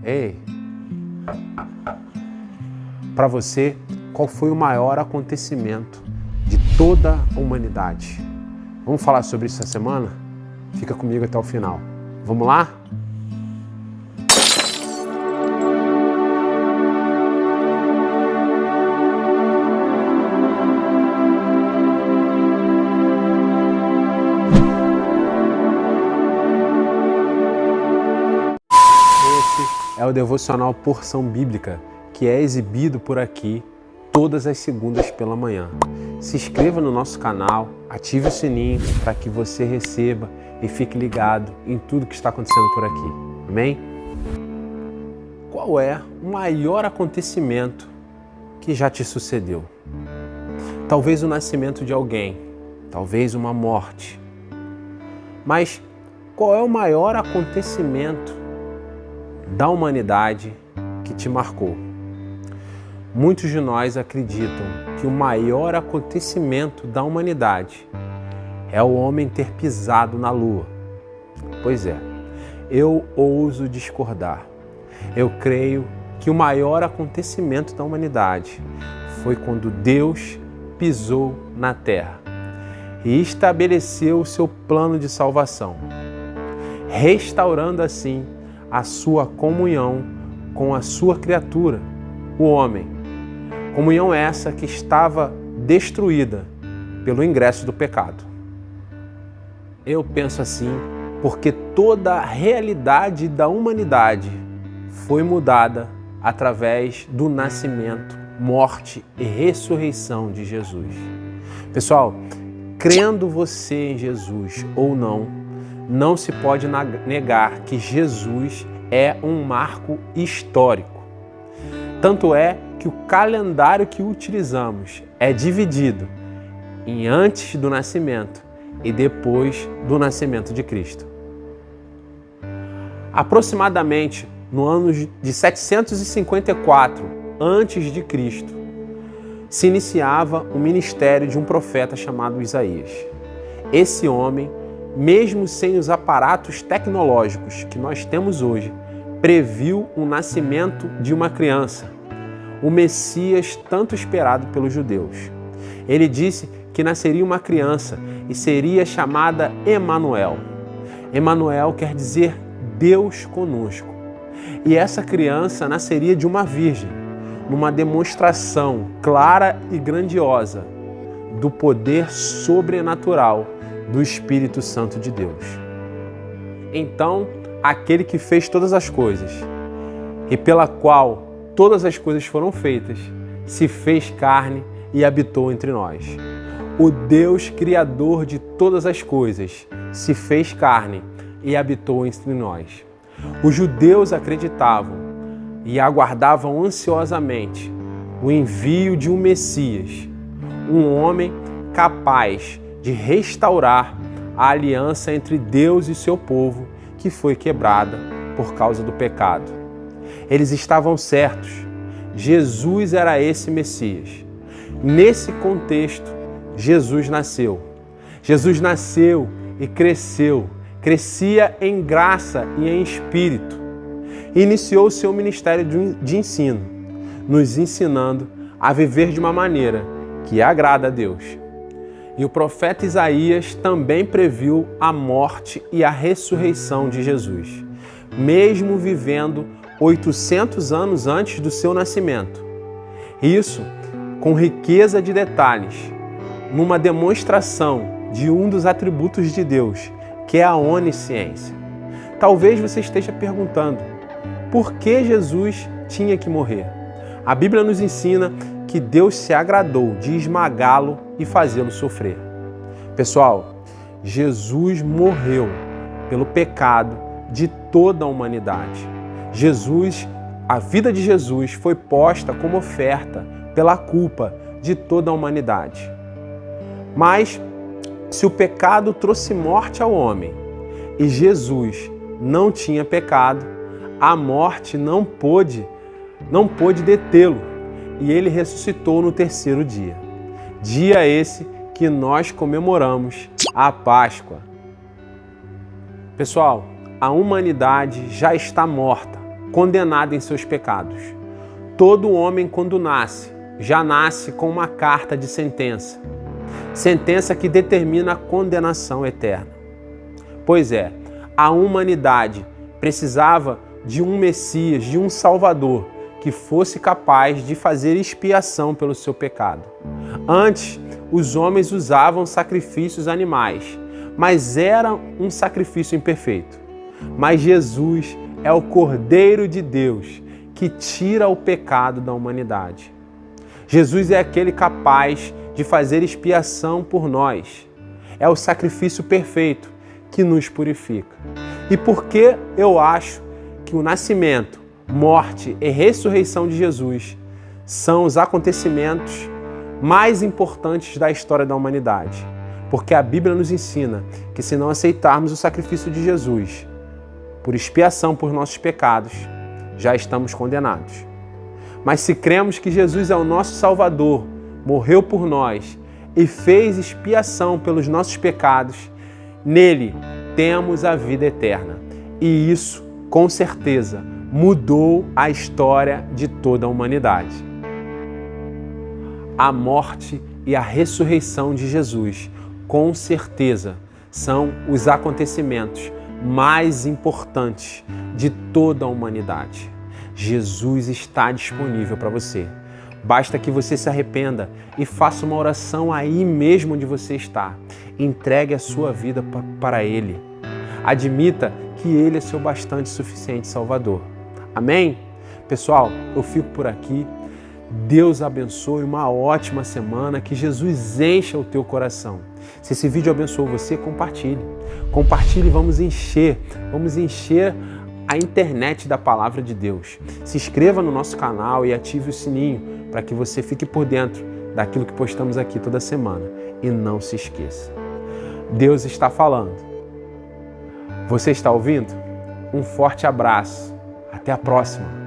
Ei, para você, qual foi o maior acontecimento de toda a humanidade? Vamos falar sobre isso essa semana? Fica comigo até o final. Vamos lá? É o devocional Porção Bíblica, que é exibido por aqui todas as segundas pela manhã. Se inscreva no nosso canal, ative o sininho para que você receba e fique ligado em tudo que está acontecendo por aqui. Amém? Qual é o maior acontecimento que já te sucedeu? Talvez o nascimento de alguém, talvez uma morte. Mas qual é o maior acontecimento da humanidade que te marcou? Muitos de nós acreditam que o maior acontecimento da humanidade é o homem ter pisado na Lua. Pois é, eu ouso discordar. Eu creio que o maior acontecimento da humanidade foi quando Deus pisou na Terra e estabeleceu o seu plano de salvação, restaurando assim a sua comunhão com a sua criatura, o homem. Comunhão essa que estava destruída pelo ingresso do pecado. Eu penso assim porque toda a realidade da humanidade foi mudada através do nascimento, morte e ressurreição de Jesus. Pessoal, crendo você em Jesus ou não se pode negar que Jesus é um marco histórico. Tanto é que o calendário que utilizamos é dividido em antes do nascimento e depois do nascimento de Cristo. Aproximadamente no ano de 754 a.C., se iniciava o ministério de um profeta chamado Isaías. Esse homem, mesmo sem os aparatos tecnológicos que nós temos hoje, previu o nascimento de uma criança, o Messias tanto esperado pelos judeus. Ele disse que nasceria uma criança e seria chamada Emanuel. Emanuel quer dizer Deus conosco. E essa criança nasceria de uma virgem, numa demonstração clara e grandiosa do poder sobrenatural do Espírito Santo de Deus. Então, aquele que fez todas as coisas e pela qual todas as coisas foram feitas, se fez carne e habitou entre nós. O Deus Criador de todas as coisas se fez carne e habitou entre nós. Os judeus acreditavam e aguardavam ansiosamente o envio de um Messias, um homem capaz de restaurar a aliança entre Deus e seu povo, que foi quebrada por causa do pecado. Eles estavam certos. Jesus era esse Messias. Nesse contexto, Jesus nasceu. Jesus nasceu e cresceu, crescia em graça e em espírito. Iniciou o seu ministério de ensino, nos ensinando a viver de uma maneira que agrada a Deus. E o profeta Isaías também previu a morte e a ressurreição de Jesus, mesmo vivendo 800 anos antes do seu nascimento. Isso com riqueza de detalhes, numa demonstração de um dos atributos de Deus, que é a onisciência. Talvez você esteja perguntando, por que Jesus tinha que morrer? A Bíblia nos ensina que Deus se agradou de esmagá-lo e fazê-lo sofrer. Pessoal, Jesus morreu pelo pecado de toda a humanidade. A vida de Jesus foi posta como oferta pela culpa de toda a humanidade. Mas, se o pecado trouxe morte ao homem e Jesus não tinha pecado, a morte não pôde detê-lo. E ele ressuscitou no terceiro dia. Dia esse que nós comemoramos a Páscoa. Pessoal, a humanidade já está morta condenado em seus pecados. Todo homem, quando nasce, já nasce com uma carta de sentença. Sentença que determina a condenação eterna. Pois é, a humanidade precisava de um Messias, de um Salvador, que fosse capaz de fazer expiação pelo seu pecado. Antes, os homens usavam sacrifícios animais, mas era um sacrifício imperfeito. Mas Jesus é o Cordeiro de Deus que tira o pecado da humanidade. Jesus é aquele capaz de fazer expiação por nós. É o sacrifício perfeito que nos purifica. E por que eu acho que o nascimento, morte e ressurreição de Jesus são os acontecimentos mais importantes da história da humanidade? Porque a Bíblia nos ensina que se não aceitarmos o sacrifício de Jesus por expiação por nossos pecados, já estamos condenados. Mas se cremos que Jesus é o nosso Salvador, morreu por nós e fez expiação pelos nossos pecados, nele temos a vida eterna. E isso, com certeza, mudou a história de toda a humanidade. A morte e a ressurreição de Jesus, com certeza, são os acontecimentos mais importantes de toda a humanidade. Jesus está disponível para você. Basta que você se arrependa e faça uma oração aí mesmo onde você está. Entregue a sua vida para Ele. Admita que Ele é seu bastante suficiente Salvador. Amém? Pessoal, eu fico por aqui. Deus abençoe, uma ótima semana, que Jesus encha o teu coração. Se esse vídeo abençoou você, compartilhe. Compartilhe, vamos encher a internet da Palavra de Deus. Se inscreva no nosso canal e ative o sininho para que você fique por dentro daquilo que postamos aqui toda semana. E não se esqueça, Deus está falando. Você está ouvindo? Um forte abraço. Até a próxima.